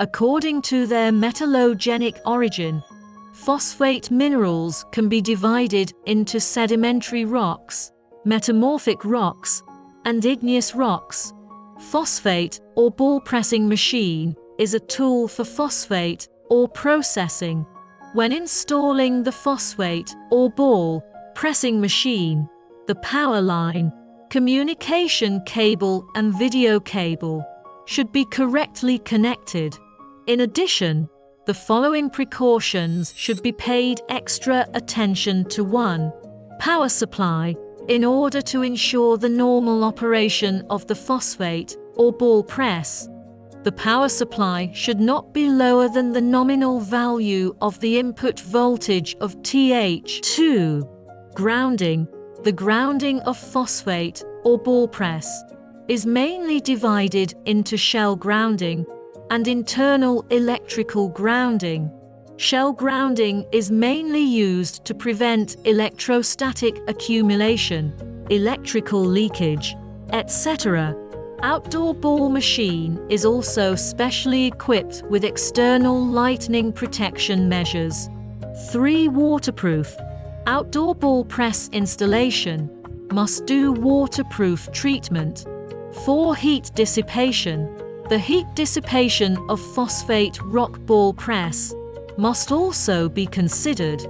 According to their metallogenic origin, phosphate minerals can be divided into sedimentary rocks, metamorphic rocks, and igneous rocks. Phosphate or ball pressing machine is a tool for phosphate ore processing. When installing the phosphate or ball pressing machine, the power line, communication cable and video cable should be correctly connected. In addition, the following precautions should be paid extra attention to. 1. Power supply. In order to ensure the normal operation of the phosphate or ball press, the power supply should not be lower than the nominal value of the input voltage of TH. 2. Grounding. The grounding of phosphate or ball press is mainly divided into shell grounding and internal electrical grounding. Shell grounding is mainly used to prevent electrostatic accumulation, electrical leakage, etc. Outdoor ball machine is also specially equipped with external lightning protection measures. 3. Waterproof. Outdoor ball press installation must do waterproof treatment. 4. Heat dissipation. The heat dissipation of phosphate rock ball press must also be considered.